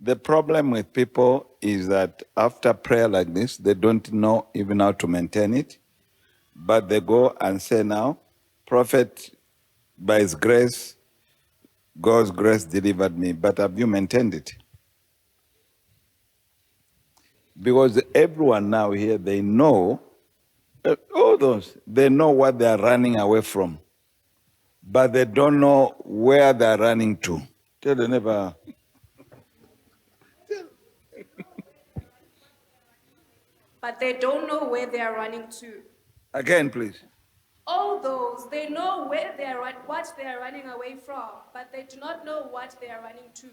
The problem with people is that after prayer like this, they don't know even how to maintain it. But they go and say now, Prophet, by his grace, God's grace delivered me. But have you maintained it? Because everyone now here, they know, all those, they know what they are running away from. But they don't know where they are running to. Tell the neighbor. But they don't know where they are running to. Again, please. All those, they know where they are, what they are running away from, but they do not know what they are running to.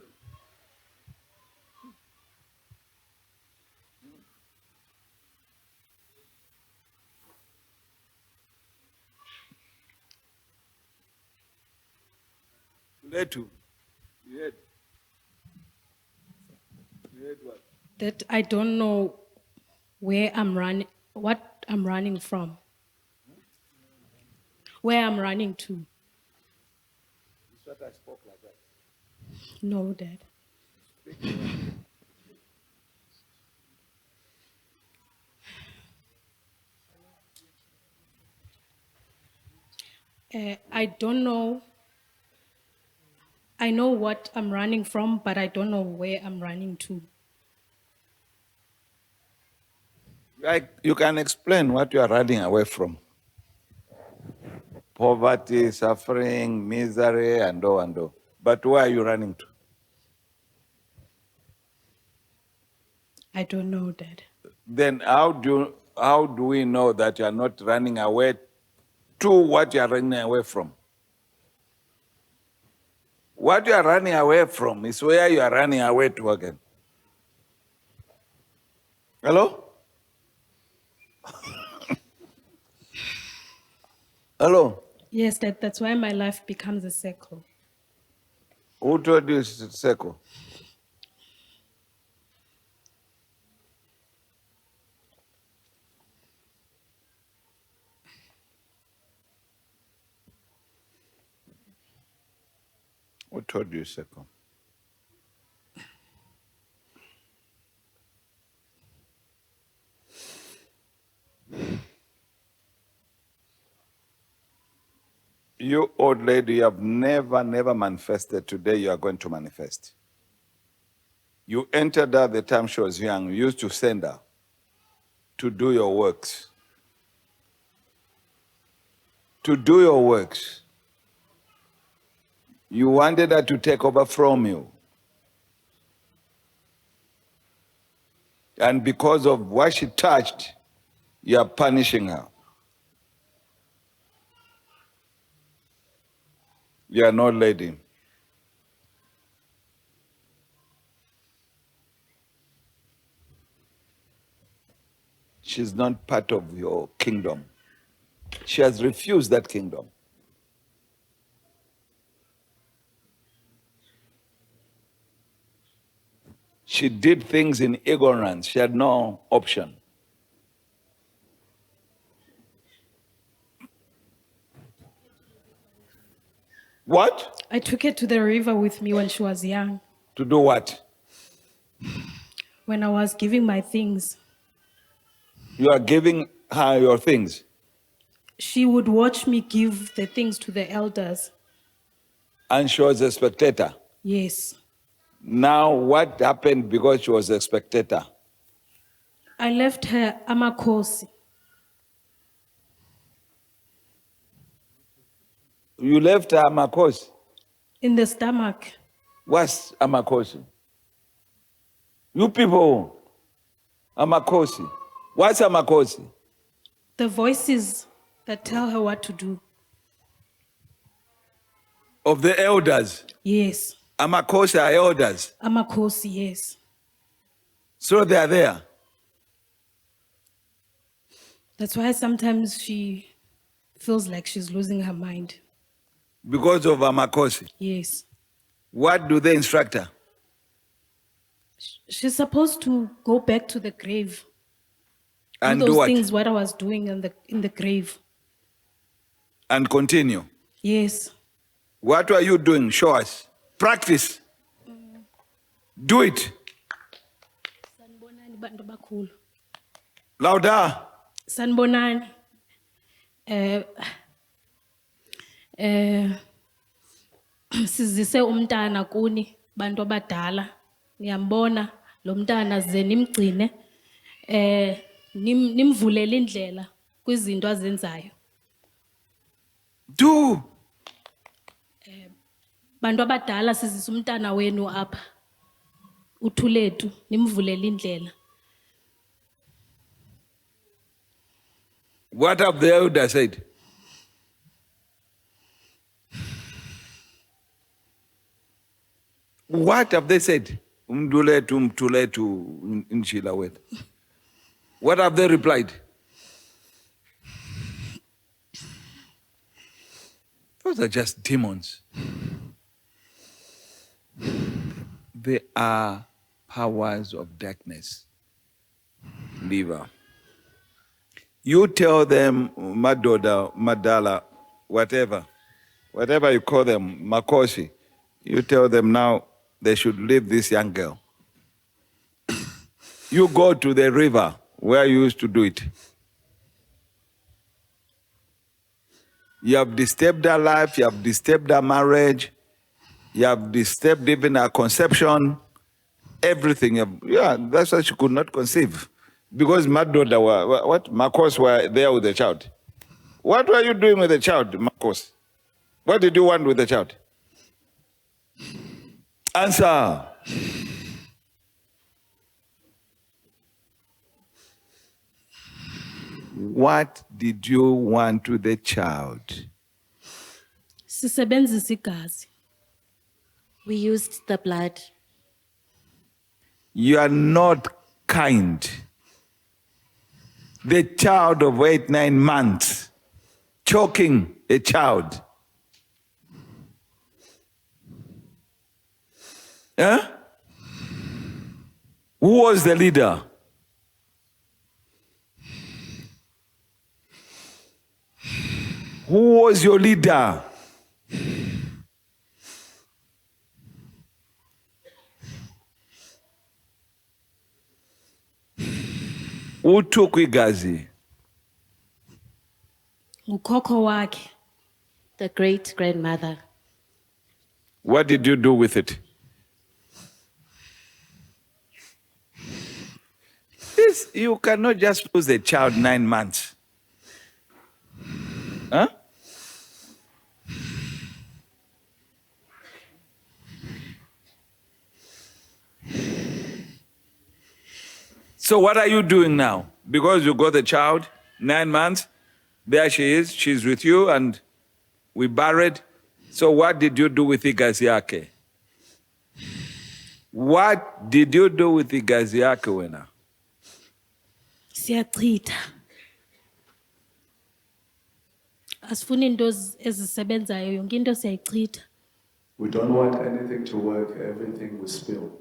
Letu. You heard what? That I don't know where I'm running, what I'm running from, where I'm running to. That's what I spoke like that. No, Dad. I don't know. I know what I'm running from, but I don't know where I'm running to. Like, you can explain what you are running away from. Poverty, suffering, misery, and all and all. But where are you running to? I don't know, Dad. Then how do we know that you are not running away to what you are running away from? What you are running away from is where you are running away to again. Hello? Hello? Yes, Dad, that's why my life becomes a circle. Who told you it's a circle? Who told you it's a circle? You old lady, you have never manifested. Today you are going to manifest. You entered her the time she was young. You used to send her to do your works. To do your works. You wanted her to take over from you. And because of what she touched, you are punishing her. You are not lady. She's not part of your kingdom. She has refused that kingdom. She did things in ignorance. She had no option. What? I took her to the river with me when she was young, To do what? when I was giving my things. You are giving her your things. She would watch me give the things to the elders. And she was a spectator. Yes. Now, what happened because she was a spectator? I left her amakosi. You left her amakosi. In the stomach. What's amakosi? You people, amakosi. What's amakosi? The voices that tell her what to do. Of the elders. Yes. Amakosi are elders. Amakosi, yes. So they are there. That's why sometimes she feels like she's losing her mind. Because of amakosi. Yes. What do they instruct her? She's supposed to go back to the grave. And do do those what? things what I was doing in the grave. And continue. Yes. What were you doing? Show us. Practice. Do it. bantu abakhulu. Louder. Sanibonani. Sizise umntana kuni bantu abadala. Niyambona lo mntana ze nimgcine nimvulele indlela kwizinto azenzayo. Do. Bantu abadala sizisa umntana wenu apha. Uthulethu nimvulele indlela. What have the elder said? What have they said? Umtuletu inchila wet. What have they replied? Those are just demons. They are powers of darkness. Liver. You tell them, Madoda, Madala, whatever you call them, Makosi, you tell them now they should leave this young girl. You go to the river where you used to do it. You have disturbed her life, you have disturbed her marriage, you have disturbed even her conception, everything. Yeah, that's why she could not conceive. Because Madoda, Makos were there with the child. What were you doing with the child, Makos? What did you want with the child? Answer. What did you want with the child? Sisebenzisa igazi. We used the blood. You are not kind. The child of 8-9 months, choking a child. Huh? Who was the leader? Who was your leader? Who took igazi? Ukhokho wakhe. The great grandmother. What did you do with it? This, you cannot just lose a child 9 months. Huh? So what are you doing now? Because you got the child, 9 months, there she is, she's with you, and we buried. So what did you do with igazi yake? What did you do with igazi yake wena? Siyachitha. Asifuni into ezisebenzayo yonke into siyayichitha. We don't want anything to work, everything we spill.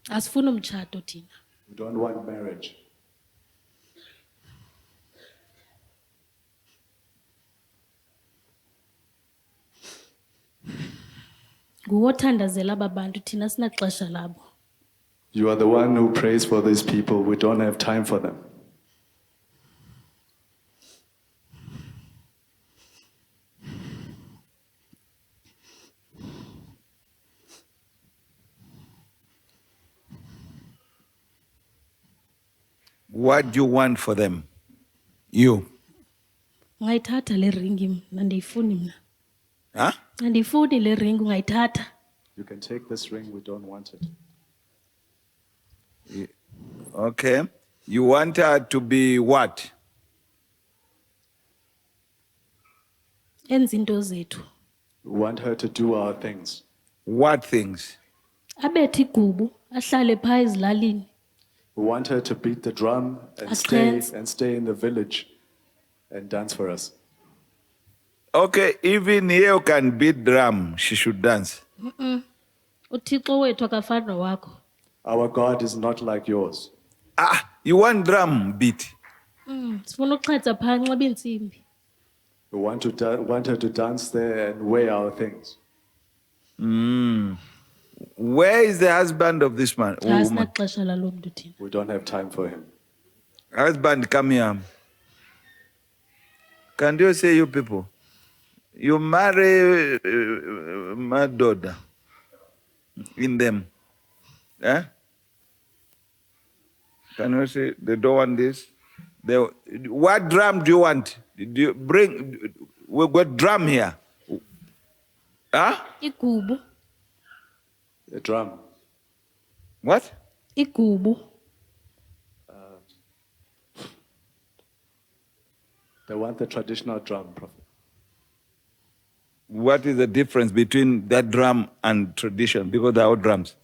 Asifuni umtshato thina. We don't want marriage. Nguwothandazela aba bantu thina sinaxesha labo. You are the one who prays for these people. We don't have time for them. What do you want for them? You. Ungayithatha le ringi mna ndiyifuni mna. Huh? Andiyifuni le ringi ungayithatha. You can take this ring, we don't want it. Okay. You want her to be what? Enza into zethu. We want her to do our things. What things? Abethe igubu ahlale phaa ezilalini. We want her to beat the drum and Dance. stay in the village and dance for us. Okay, even here you can beat drum, she should dance. Uthixo wethu akafani nowakho. Our God is not like yours. Ah, you want drum beat? Sifuna uxhetsa phaa nxiba iintsimbi. We want her to dance there and wear our things. Where is the husband of this man? Or woman? Asinaxesha lalo mntu thina. We don't have time for him. Husband, come here. Can you say, you people? You marry my daughter in them. Eh? Can you say they don't want this? What drum do you want? Do you bring? We've got drum here. Huh? Igubu. A drum. What? Igubu. They want the traditional drum, Prophet. What is the difference between that drum and tradition? Because they're all drums.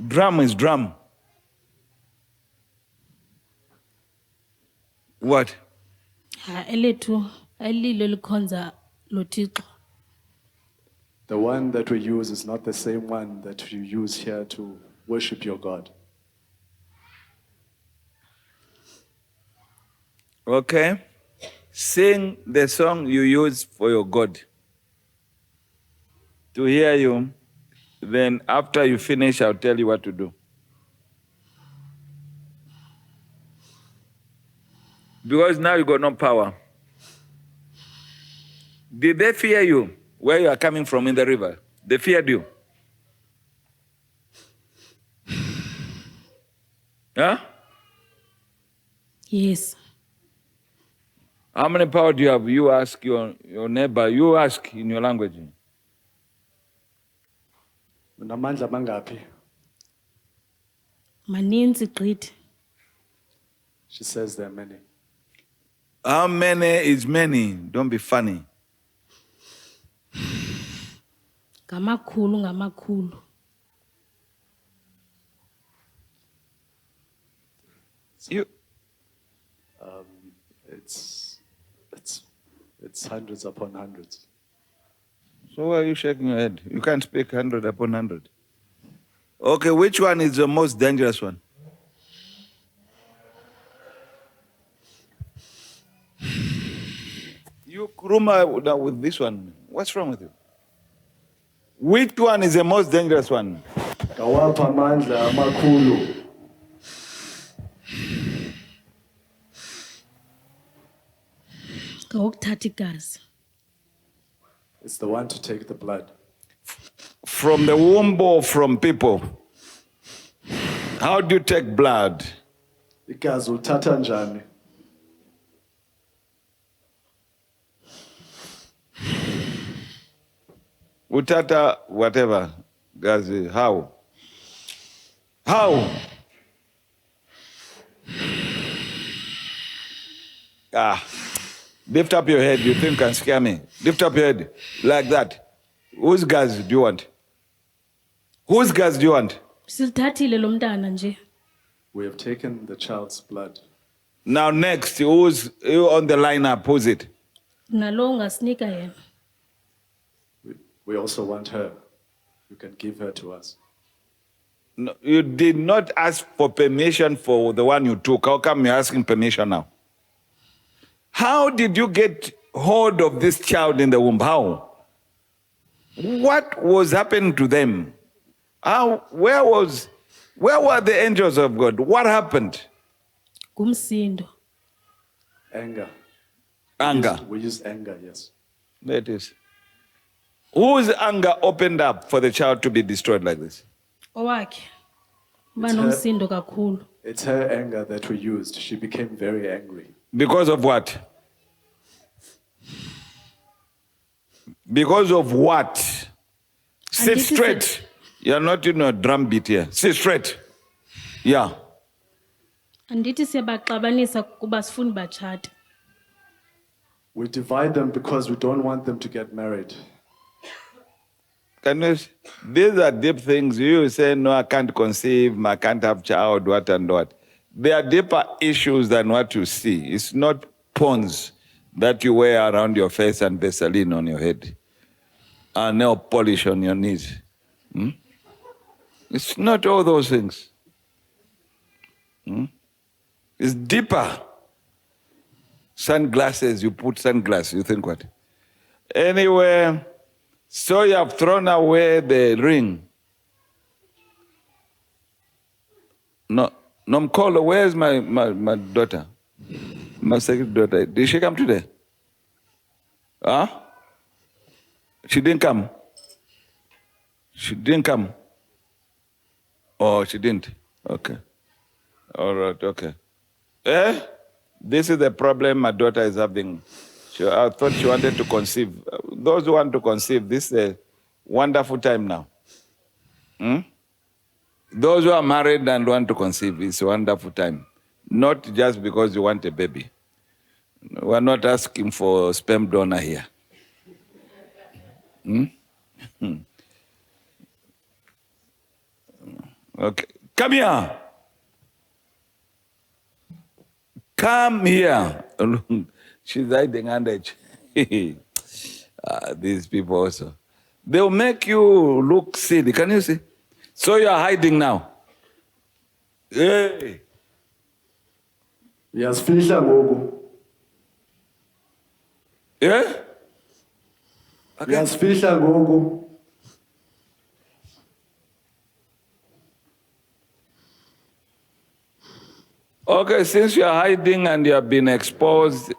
Drum is drum. What? Elethu alilo likhonza lo Thixo. The one that we use is not the same one that you use here to worship your God. Okay? Sing the song you use for your God. To hear you, then after you finish, I'll tell you what to do. Because now you got no power. Did they fear you where you are coming from in the river? They feared you. Huh? Yes. How many power do you have? You ask your neighbor, you ask in your language. Unamandla mangapi? Maninzi gqithi. She says there are many. How many is many? Don't be funny. Ngamakhulu. You, It's hundreds upon hundreds. so why are you shaking your head? You can't speak 100 upon 100. Okay, which one is the most dangerous one? You Kuruma with this one. What's wrong with you? Which one is the most dangerous one? Kawapha amandla amakhulu. Ngawokuthatha igazi. It's the one to take the blood. From the womb or from people? How do you take blood? Igazi uthatha njani? Utata, whatever. Gazi, how? How? Lift up your head. You think you can scare me? Lift up your head. Like that. Whose gas do you want? Whose gas do you want? Silithathile lo mntana nje. We have taken the child's blood. Now next, who's on the lineup? Who's it? Nalo ungasinika yena. We also want her. You can give her to us. No, you did not ask for permission for the one you took. How come you're asking permission now? How did you get hold of this child in the womb? How? What was happening to them? How? Where were the angels of God? What happened? Ngumsindo. Anger. Anger. We use anger, yes. There it is. Whose anger opened up for the child to be destroyed like this? Owakhe. Uba nomsindo kakhulu. It's her anger that we used. She became very angry. Because of what? Because of what? Sit straight. You're not in a drum beat here. Sit straight. Yeah. Andithi siyabaxabanisa kuba sifuni batshate. We divide them because we don't want them to get married. Can you? These are deep things. You say, no, I can't conceive, I can't have child, what and what. There are deeper issues than what you see. It's not pawns that you wear around your face and Vaseline on your head and nail polish on your knees. It's not all those things. It's deeper. Sunglasses, you put sunglasses, you think what? Anyway, So you have thrown away the ring. No, Mkolo, where's my daughter? My second daughter. Did she come today? Huh? She didn't come. She didn't come. Oh, she didn't. Okay. All right, okay. This is the problem my daughter is having. I thought she wanted to conceive. Those who want to conceive, this is a wonderful time now. Those who are married and want to conceive, it's a wonderful time. Not just because you want a baby. We're not asking for sperm donor here. Okay. Come here. Come here. She's hiding under these people also. They'll make you look silly. Can you see? So you're hiding now. Hey. Uyasifihla ngoku. Yeah? Okay. Uyasifihla ngoku. Okay, since you're hiding and you have been exposed,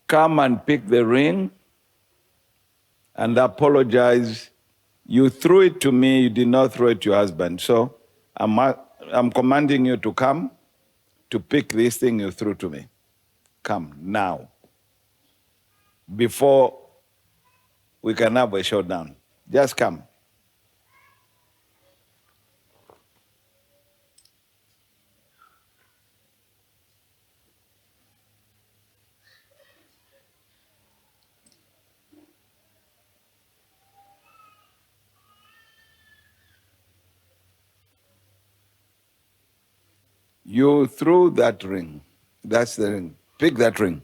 come and pick the ring and apologize. You threw it to me, you did not throw it to your husband. So I'm commanding you to come to pick this thing you threw to me. Come now. Before we can have a showdown. Just come. You threw that ring. That's the ring. Pick that ring.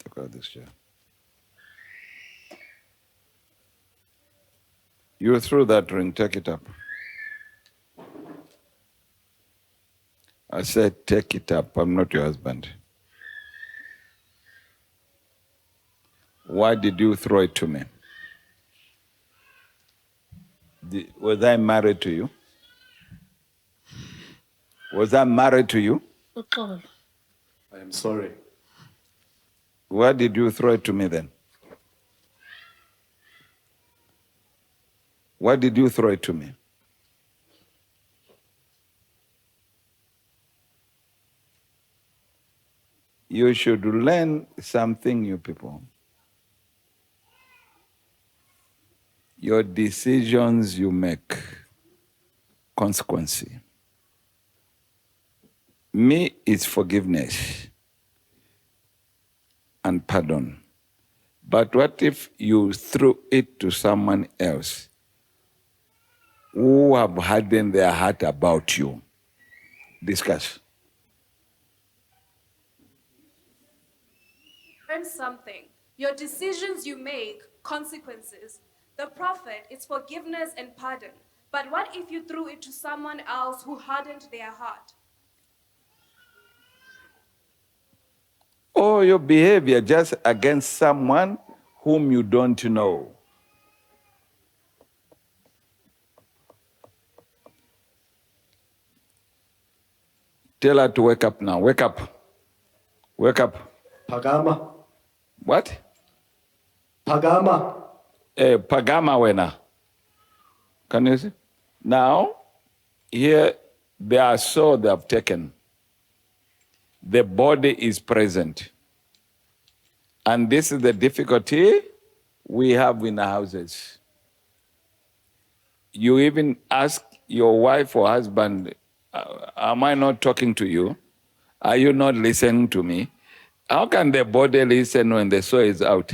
Take out this chair. You threw that ring. Take it up. I said, take it up. I'm not your husband. Why did you throw it to me? Was I married to you? Was I married to you? Uxolo. I am sorry. Why did you throw it to me then? Why did you throw it to me? You should learn something, you people. Your decisions you make, consequence. Me is forgiveness and pardon. But what if you threw it to someone else who have hardened their heart about you? Discuss. Learn something. Your decisions you make, consequences. The prophet is forgiveness and pardon. But what if you threw it to someone else who hardened their heart? Or your behavior just against someone whom you don't know. Tell her to wake up now. Wake up. Wake up. Phakama. What? Phakama. Pagama wena. Can you see? Now, here they are so they have taken. The body is present. And this is the difficulty we have in our houses. You even ask your wife or husband, am I not talking to you? Are you not listening to me? How can the body listen when the soul is out?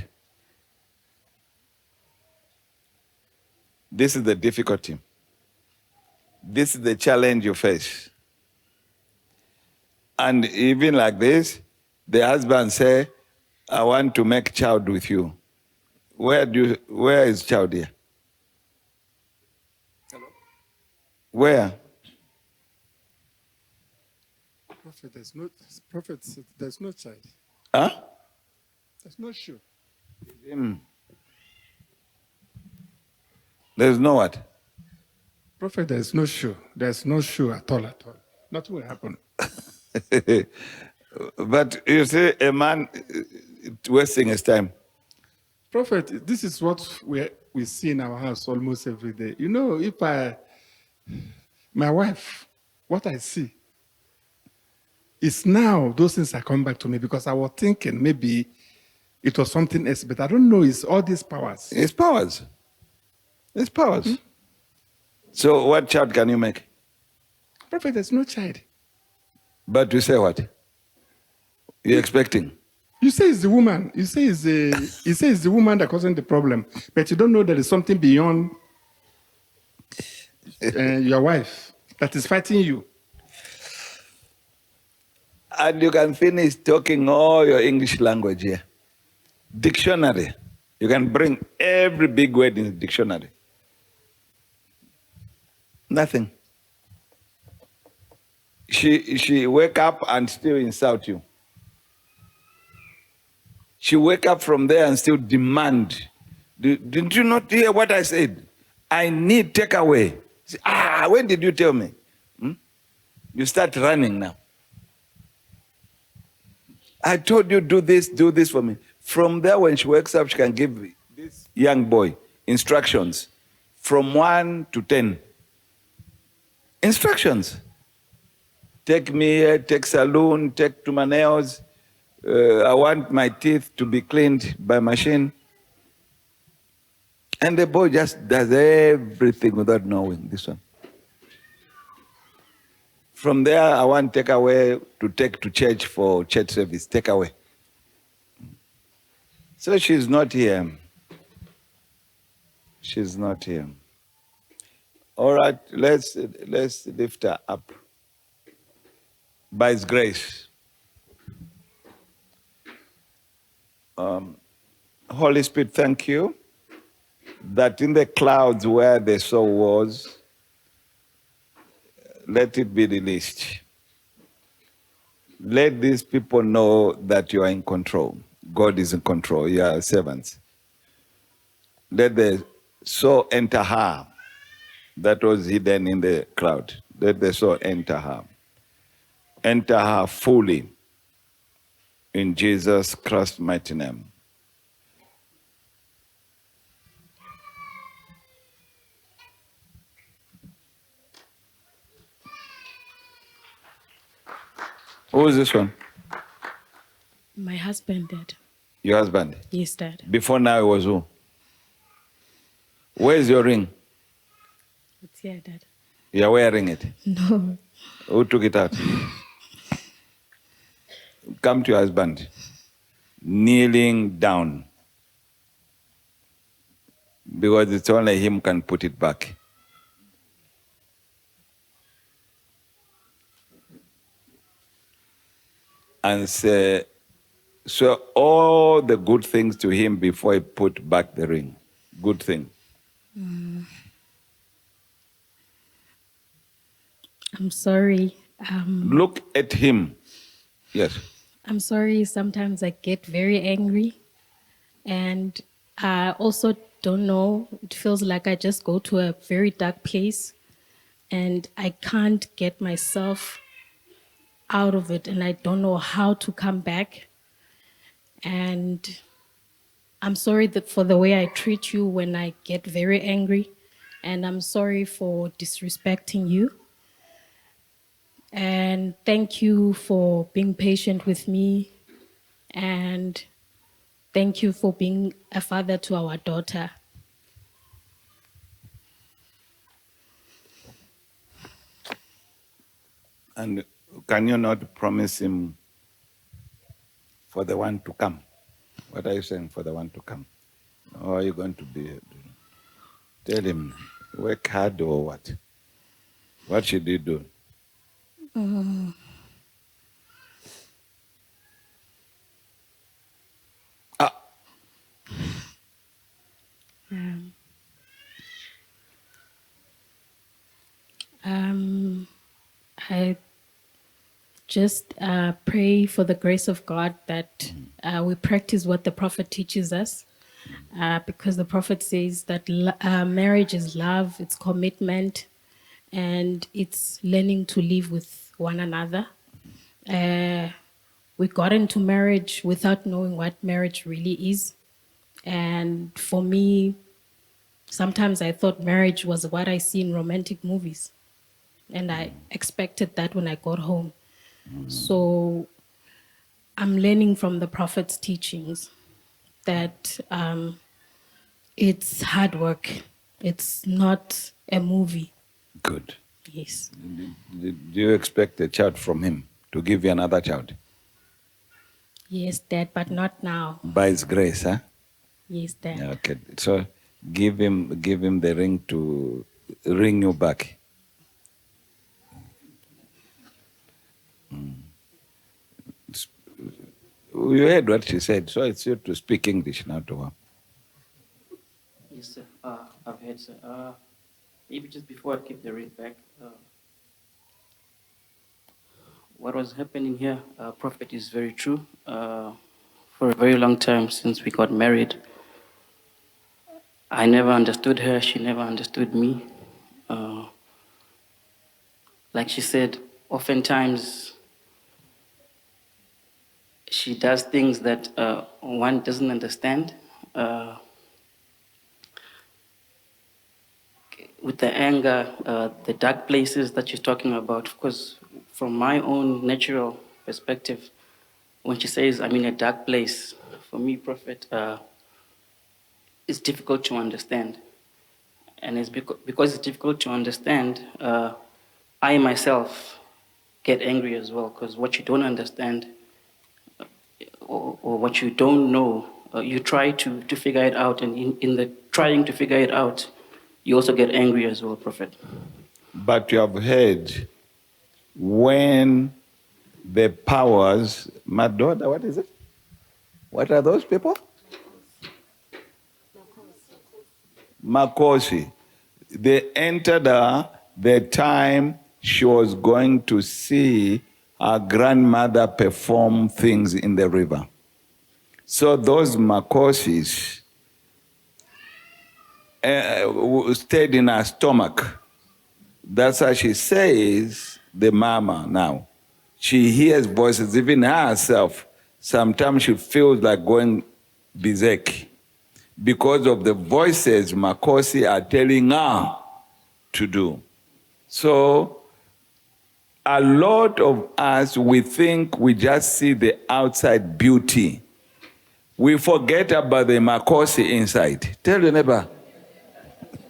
This is the difficulty. This is the challenge you face. And even like this, the husband say, I want to make child with you. Where is child here? Hello? Where? Prophet, there's no child. Huh? There's no shoe. There's no what? Prophet, there's no shoe. There's no shoe at all, at all. Nothing will happen. But you see, a man wasting his time. Prophet, this is what we see in our house almost every day. You know, my wife, what I see is now those things are coming back to me because I was thinking maybe it was something else, but I don't know. It's all these powers. It's powers. It's powers. So what child can you make? Prophet, there's no child. But you say what? You're expecting. You say it's the woman. You say it's the woman that causing the problem, but you don't know there is something beyond your wife that is fighting you. And you can finish talking all your English language here. Dictionary. You can bring every big word in the dictionary. Nothing. She wake up and still insult you. She wake up from there and still demand. Didn't you not hear what I said? I need takeaway. When did you tell me? You start running now. I told you do this for me. From there, when she wakes up, she can give this young boy instructions from 1 to 10. Instructions. Take me here, take saloon, take to my nails. I want my teeth to be cleaned by machine. And the boy just does everything without knowing this one. From there, I want takeaway to take to church for church service. Take away. So she's not here. She's not here. All right, let's lift her up. By His grace. Holy Spirit, thank you that in the clouds where the soul was, let it be released. Let these people know that you are in control. God is in control. You are servants. Let the soul enter her that was hidden in the cloud. Let the soul enter her. Enter her fully in Jesus Christ's mighty name. Who is this one? My husband, Dad. Your husband? Yes, Dad. Before now it was who? Where's your ring? It's here, Dad. You're wearing it? No. Who took it out? Come to your husband. Kneeling down. Because it's only him can put it back. And say, so all the good things to him before he put back the ring. Good thing. I'm sorry. Look at him. Yes. I'm sorry. Sometimes I get very angry. And I also don't know. It feels like I just go to a very dark place. And I can't get myself out of it. And I don't know how to come back. And I'm sorry for the way I treat you when I get very angry. And I'm sorry for disrespecting you. And thank you for being patient with me. And thank you for being a father to our daughter. And can you not promise him for the one to come? What are you saying for the one to come? Or are you going to be... Tell him, work hard or what? What should he do? I just pray for the grace of God that we practice what the prophet teaches us, because the prophet says that marriage is love, it's commitment, and it's learning to live with one another. We got into marriage without knowing what marriage really is. And for me, sometimes I thought marriage was what I see in romantic movies. And I expected that when I got home. So I'm learning from the prophet's teachings that it's hard work. It's not a movie. Good. Yes. Do you expect a child from him to give you another child? Yes, Dad, but not now. By his grace, huh? Yes, Dad. Okay. So give him the ring to ring you back. You heard what she said, so it's you to speak English now to her. Yes, sir. I've heard, sir. Maybe just before I keep the ring back, what was happening here, Prophet, is very true. For a very long time since we got married, I never understood her. She never understood me. Like she said, oftentimes she does things that one doesn't understand. With the anger, the dark places that she's talking about, of course, from my own natural perspective, when she says I'm in a dark place, for me, Prophet, it's difficult to understand. And it's because it's difficult to understand, I myself get angry as well, because what you don't understand or what you don't know, you try to figure it out, and in the trying to figure it out, you also get angry as well, Prophet. But you have heard when the powers, my daughter, what is it? What are those people? Makosi. They entered her the time she was going to see her grandmother perform things in the river. So those Makosis stayed in her stomach. That's how she says, the mama now. She hears voices, even herself. Sometimes she feels like going berserk because of the voices Makosi are telling her to do. So a lot of us, we think we just see the outside beauty. We forget about the Makosi inside. Tell your neighbor.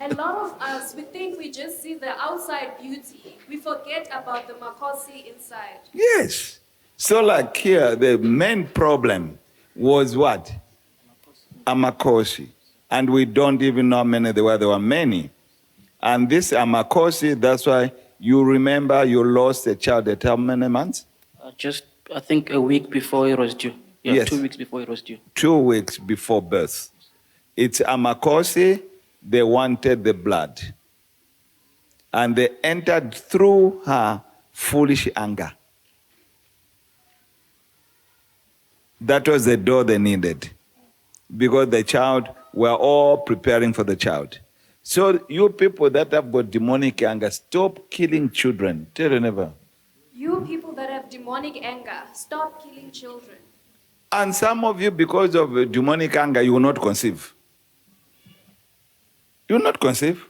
A lot of us, we think we just see the outside beauty. We forget about the Makosi inside. Yes. So like here, the main problem was what? Amakosi. And we don't even know how many there were. There were many. And this Amakosi, that's why you remember you lost a child at how many months? Just, I think, a week before it was due. Yeah, Yes. 2 weeks before it was due. 2 weeks before birth. It's Amakosi, they wanted the blood. And they entered through her foolish anger. That was the door they needed. Because the child, we're all preparing for the child. So you people that have got demonic anger, stop killing children. Tell your neighbor. You people that have demonic anger, stop killing children. And some of you, because of demonic anger, you will not conceive. You will not conceive.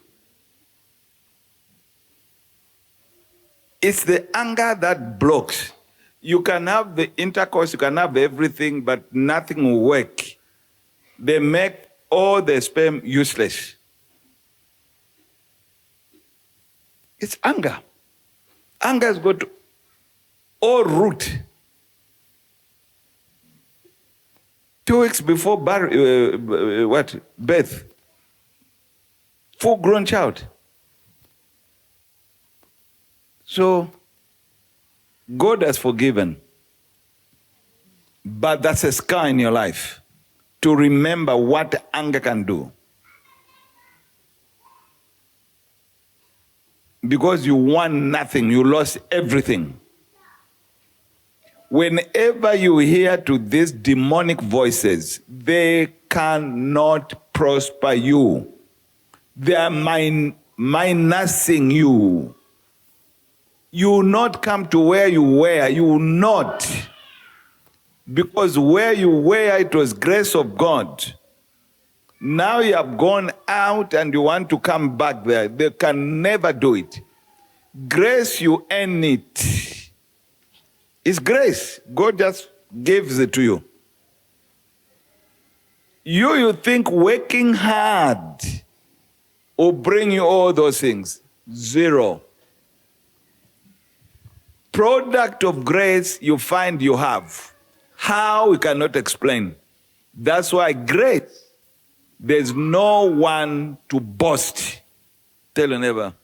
It's the anger that blocks. You can have the intercourse, you can have everything, but nothing will work. They make all the sperm useless. It's anger. Anger has got all root. 2 weeks before birth, full-grown child. So God has forgiven, but that's a scar in your life to remember what anger can do. Because you won nothing, you lost everything. Whenever you hear to these demonic voices, they cannot prosper you. They are minusing you. You will not come to where you were. You will not. Because where you were, it was grace of God. Now you have gone out and you want to come back there. They can never do it. Grace, you earn it. It's grace. God just gives it to you. You think working hard will bring you all those things. Zero. Product of grace you find you have. How, we cannot explain. That's why grace, there's no one to boast. Tell your neighbor.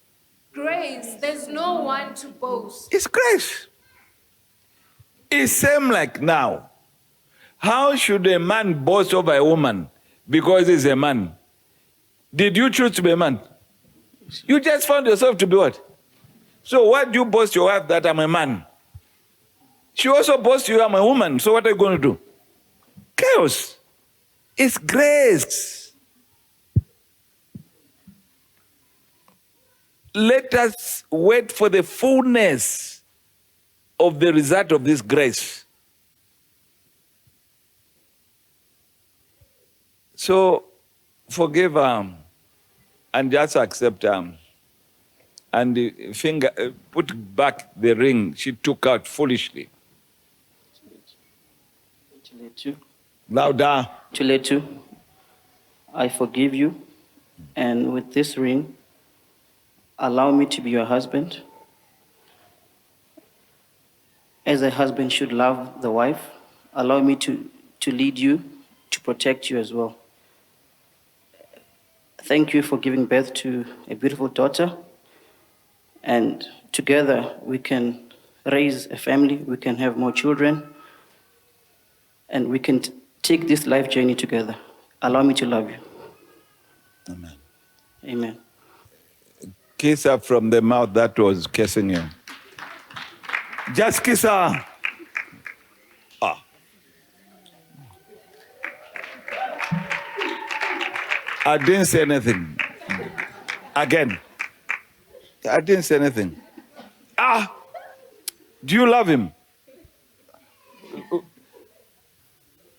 Grace, there's no one to boast. It's grace. It's same like now. How should a man boast over a woman because he's a man? Did you choose to be a man? You just found yourself to be what? So why do you boast your wife that I'm a man? She also boasts you I'm a woman. So what are you going to do? Chaos. It's grace. Let us wait for the fullness of the result of this grace. So forgive and just accept and the finger, put back the ring she took out foolishly. Chiletu, Louder. Chiletu, I forgive you, and with this ring, allow me to be your husband. As a husband should love the wife, allow me to lead you, to protect you as well. Thank you for giving birth to a beautiful daughter. And together we can raise a family, we can have more children, and we can take this life journey together. Allow me to love you. Amen. Amen. Kiss her from the mouth that was kissing you. Just kiss her. Ah. I didn't say anything. Again. I didn't say anything. Ah! Do you love him?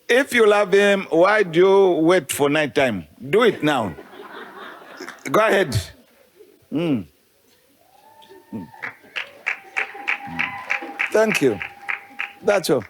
If you love him, why do you wait for night time? Do it now. Go ahead. Thank you. That's all.